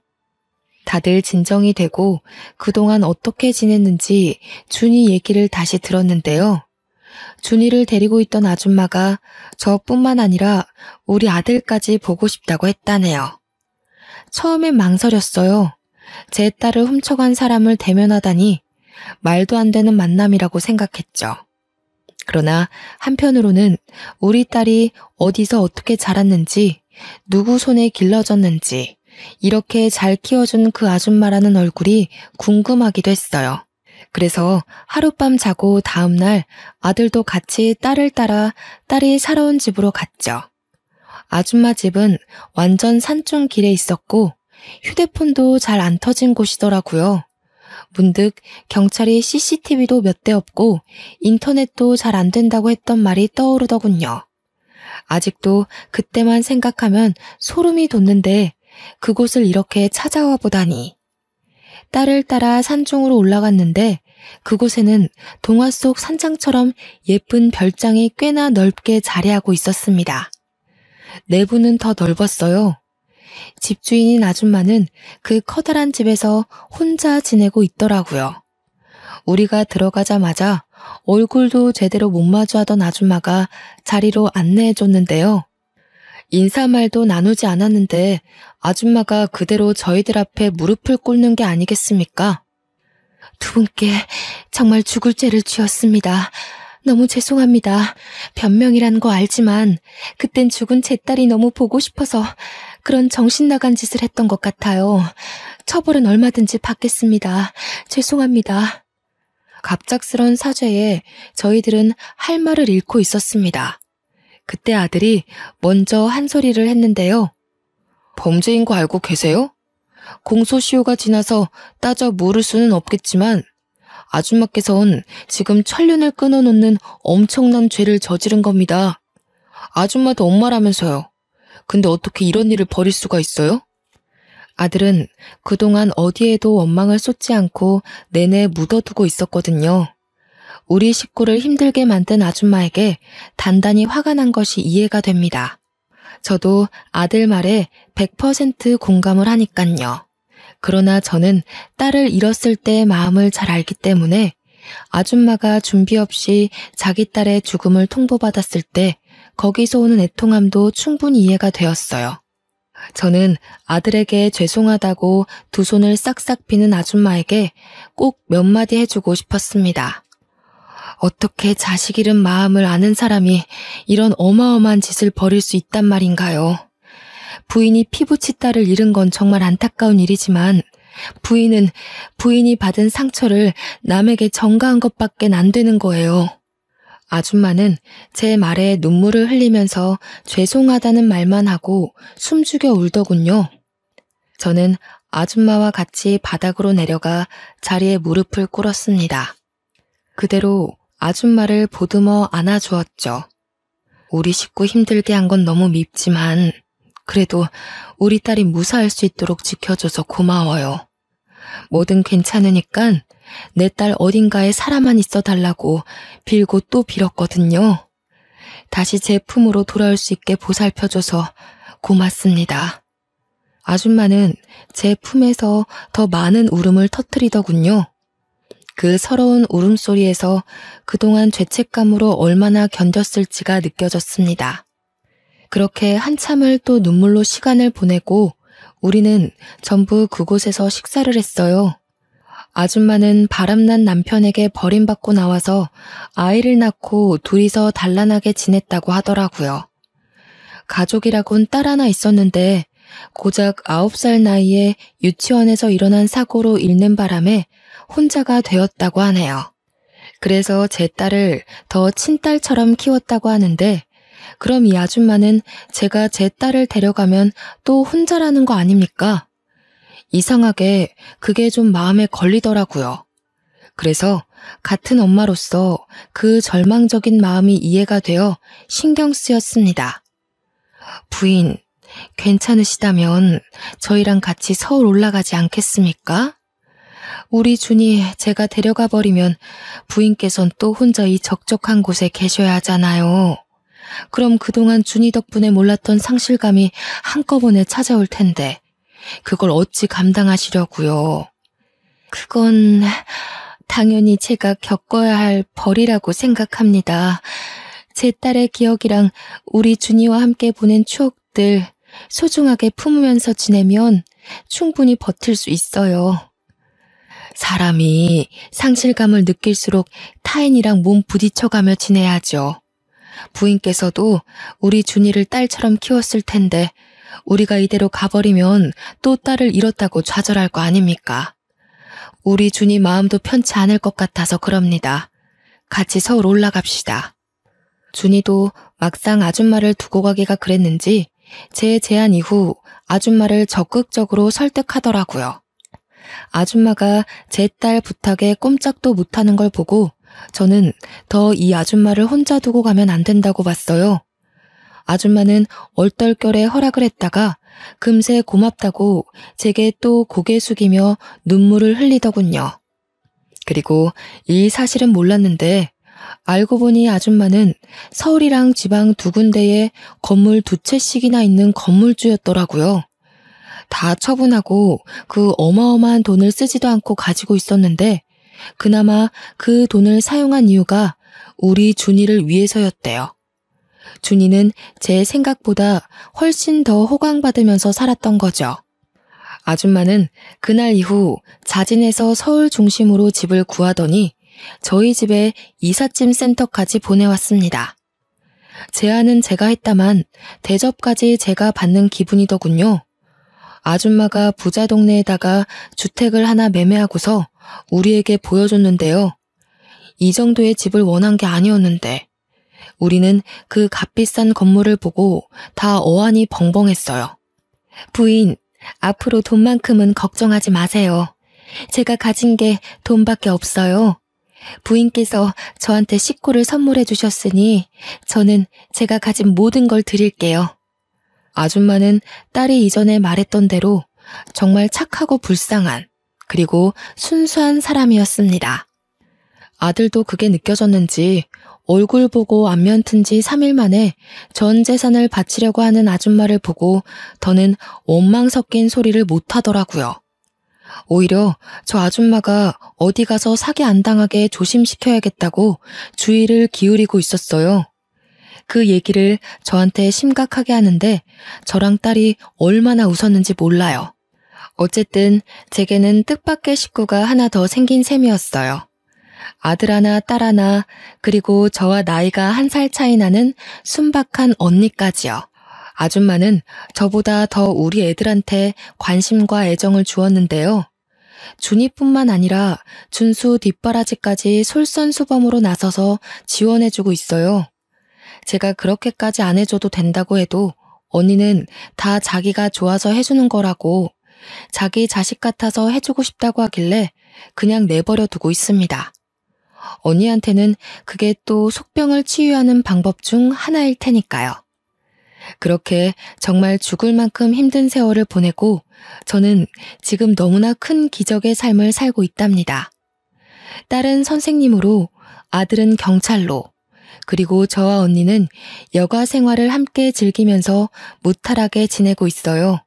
다들 진정이 되고 그동안 어떻게 지냈는지 준이 얘기를 다시 들었는데요. 준이를 데리고 있던 아줌마가 저뿐만 아니라 우리 아들까지 보고 싶다고 했다네요. 처음엔 망설였어요. 제 딸을 훔쳐간 사람을 대면하다니 말도 안 되는 만남이라고 생각했죠. 그러나 한편으로는 우리 딸이 어디서 어떻게 자랐는지, 누구 손에 길러졌는지, 이렇게 잘 키워준 그 아줌마라는 얼굴이 궁금하기도 했어요. 그래서 하룻밤 자고 다음날 아들도 같이 딸을 따라 딸이 살아온 집으로 갔죠. 아줌마 집은 완전 산중 길에 있었고 휴대폰도 잘 안 터진 곳이더라고요. 문득 경찰이 CCTV도 몇 대 없고 인터넷도 잘 안 된다고 했던 말이 떠오르더군요. 아직도 그때만 생각하면 소름이 돋는데 그곳을 이렇게 찾아와 보다니. 딸을 따라 산중으로 올라갔는데 그곳에는 동화 속 산장처럼 예쁜 별장이 꽤나 넓게 자리하고 있었습니다. 내부는 더 넓었어요. 집주인인 아줌마는 그 커다란 집에서 혼자 지내고 있더라고요. 우리가 들어가자마자 얼굴도 제대로 못 마주하던 아줌마가 자리로 안내해줬는데요. 인사말도 나누지 않았는데 아줌마가 그대로 저희들 앞에 무릎을 꿇는 게 아니겠습니까? 두 분께 정말 죽을 죄를 지었습니다. 너무 죄송합니다. 변명이란 거 알지만 그땐 죽은 제 딸이 너무 보고 싶어서 그런 정신 나간 짓을 했던 것 같아요. 처벌은 얼마든지 받겠습니다. 죄송합니다. 갑작스런 사죄에 저희들은 할 말을 잃고 있었습니다. 그때 아들이 먼저 한 소리를 했는데요. 범죄인 거 알고 계세요? 공소시효가 지나서 따져 물을 수는 없겠지만 아줌마께서는 지금 천륜을 끊어놓는 엄청난 죄를 저지른 겁니다. 아줌마도 엄마라면서요. 근데 어떻게 이런 일을 벌일 수가 있어요? 아들은 그동안 어디에도 원망을 쏟지 않고 내내 묻어두고 있었거든요. 우리 식구를 힘들게 만든 아줌마에게 단단히 화가 난 것이 이해가 됩니다. 저도 아들 말에 100% 공감을 하니깐요. 그러나 저는 딸을 잃었을 때의 마음을 잘 알기 때문에 아줌마가 준비 없이 자기 딸의 죽음을 통보받았을 때 거기서 오는 애통함도 충분히 이해가 되었어요. 저는 아들에게 죄송하다고 두 손을 싹싹 비는 아줌마에게 꼭 몇 마디 해주고 싶었습니다. 어떻게 자식 잃은 마음을 아는 사람이 이런 어마어마한 짓을 벌일 수 있단 말인가요? 부인이 피부치 딸을 잃은 건 정말 안타까운 일이지만 부인이 받은 상처를 남에게 전가한 것밖엔 안 되는 거예요. 아줌마는 제 말에 눈물을 흘리면서 죄송하다는 말만 하고 숨죽여 울더군요. 저는 아줌마와 같이 바닥으로 내려가 자리에 무릎을 꿇었습니다. 그대로 아줌마를 보듬어 안아주었죠. 우리 식구 힘들게 한 건 너무 밉지만 그래도 우리 딸이 무사할 수 있도록 지켜줘서 고마워요. 뭐든 괜찮으니까 내 딸 어딘가에 살아만 있어 달라고 빌고 또 빌었거든요. 다시 제 품으로 돌아올 수 있게 보살펴줘서 고맙습니다. 아줌마는 제 품에서 더 많은 울음을 터뜨리더군요. 그 서러운 울음소리에서 그동안 죄책감으로 얼마나 견뎠을지가 느껴졌습니다. 그렇게 한참을 또 눈물로 시간을 보내고 우리는 전부 그곳에서 식사를 했어요. 아줌마는 바람난 남편에게 버림받고 나와서 아이를 낳고 둘이서 단란하게 지냈다고 하더라고요. 가족이라곤 딸 하나 있었는데 고작 9살 나이에 유치원에서 일어난 사고로 잃는 바람에 혼자가 되었다고 하네요. 그래서 제 딸을 더 친딸처럼 키웠다고 하는데 그럼 이 아줌마는 제가 제 딸을 데려가면 또 혼자라는 거 아닙니까? 이상하게 그게 좀 마음에 걸리더라고요. 그래서 같은 엄마로서 그 절망적인 마음이 이해가 되어 신경 쓰였습니다. 부인, 괜찮으시다면 저희랑 같이 서울 올라가지 않겠습니까? 우리 준이 제가 데려가 버리면 부인께선 또 혼자 이 적적한 곳에 계셔야 하잖아요. 그럼 그동안 준이 덕분에 몰랐던 상실감이 한꺼번에 찾아올 텐데 그걸 어찌 감당하시려고요. 그건 당연히 제가 겪어야 할 벌이라고 생각합니다. 제 딸의 기억이랑 우리 준이와 함께 보낸 추억들 소중하게 품으면서 지내면 충분히 버틸 수 있어요. 사람이 상실감을 느낄수록 타인이랑 몸 부딪혀가며 지내야죠. 부인께서도 우리 준이를 딸처럼 키웠을 텐데 우리가 이대로 가버리면 또 딸을 잃었다고 좌절할 거 아닙니까? 우리 준이 마음도 편치 않을 것 같아서 그럽니다. 같이 서울 올라갑시다. 준이도 막상 아줌마를 두고 가기가 그랬는지 제 제안 이후 아줌마를 적극적으로 설득하더라고요. 아줌마가 제 딸 부탁에 꼼짝도 못하는 걸 보고 저는 더 이 아줌마를 혼자 두고 가면 안 된다고 봤어요. 아줌마는 얼떨결에 허락을 했다가 금세 고맙다고 제게 또 고개 숙이며 눈물을 흘리더군요. 그리고 이 사실은 몰랐는데 알고 보니 아줌마는 서울이랑 지방 두 군데에 건물 두 채씩이나 있는 건물주였더라고요. 다 처분하고 그 어마어마한 돈을 쓰지도 않고 가지고 있었는데 그나마 그 돈을 사용한 이유가 우리 준이를 위해서였대요. 준이는 제 생각보다 훨씬 더 호강받으면서 살았던 거죠. 아줌마는 그날 이후 자진해서 서울 중심으로 집을 구하더니 저희 집에 이삿짐 센터까지 보내왔습니다. 제안은 제가 했다만 대접까지 제가 받는 기분이더군요. 아줌마가 부자 동네에다가 주택을 하나 매매하고서 우리에게 보여줬는데요. 이 정도의 집을 원한 게 아니었는데 우리는 그 값비싼 건물을 보고 다 어안이 벙벙했어요. 부인, 앞으로 돈만큼은 걱정하지 마세요. 제가 가진 게 돈밖에 없어요. 부인께서 저한테 식구를 선물해 주셨으니 저는 제가 가진 모든 걸 드릴게요. 아줌마는 딸이 이전에 말했던 대로 정말 착하고 불쌍한 그리고 순수한 사람이었습니다. 아들도 그게 느껴졌는지 얼굴 보고 안면 튼 지 3일 만에 전 재산을 바치려고 하는 아줌마를 보고 더는 원망 섞인 소리를 못 하더라고요. 오히려 저 아줌마가 어디 가서 사기 안 당하게 조심시켜야겠다고 주의를 기울이고 있었어요. 그 얘기를 저한테 심각하게 하는데 저랑 딸이 얼마나 웃었는지 몰라요. 어쨌든 제게는 뜻밖의 식구가 하나 더 생긴 셈이었어요. 아들 하나, 딸 하나, 그리고 저와 나이가 1살 차이 나는 순박한 언니까지요. 아줌마는 저보다 더 우리 애들한테 관심과 애정을 주었는데요. 준이뿐만 아니라 준수 뒷바라지까지 솔선수범으로 나서서 지원해주고 있어요. 제가 그렇게까지 안 해줘도 된다고 해도 언니는 다 자기가 좋아서 해주는 거라고 자기 자식 같아서 해주고 싶다고 하길래 그냥 내버려 두고 있습니다. 언니한테는 그게 또 속병을 치유하는 방법 중 하나일 테니까요. 그렇게 정말 죽을 만큼 힘든 세월을 보내고 저는 지금 너무나 큰 기적의 삶을 살고 있답니다. 딸은 선생님으로, 아들은 경찰로, 그리고 저와 언니는 여가 생활을 함께 즐기면서 무탈하게 지내고 있어요.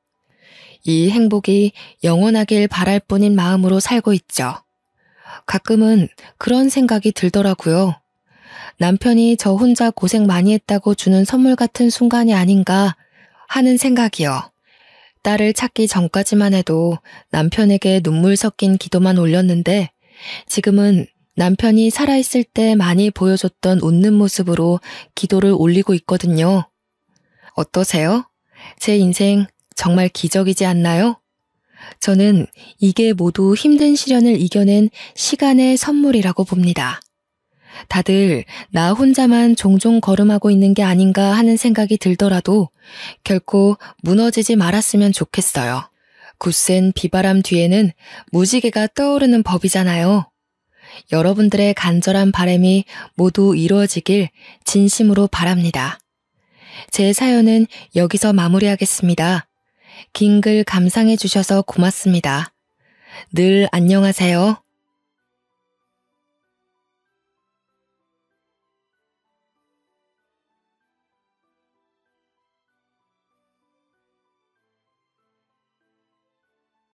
이 행복이 영원하길 바랄 뿐인 마음으로 살고 있죠. 가끔은 그런 생각이 들더라고요. 남편이 저 혼자 고생 많이 했다고 주는 선물 같은 순간이 아닌가 하는 생각이요. 딸을 찾기 전까지만 해도 남편에게 눈물 섞인 기도만 올렸는데 지금은 남편이 살아있을 때 많이 보여줬던 웃는 모습으로 기도를 올리고 있거든요. 어떠세요? 제 인생 정말 기적이지 않나요? 저는 이게 모두 힘든 시련을 이겨낸 시간의 선물이라고 봅니다. 다들 나 혼자만 종종 걸음하고 있는 게 아닌가 하는 생각이 들더라도 결코 무너지지 말았으면 좋겠어요. 굳센 비바람 뒤에는 무지개가 떠오르는 법이잖아요. 여러분들의 간절한 바람이 모두 이루어지길 진심으로 바랍니다. 제 사연은 여기서 마무리하겠습니다. 긴 글 감상해 주셔서 고맙습니다. 늘 안녕하세요.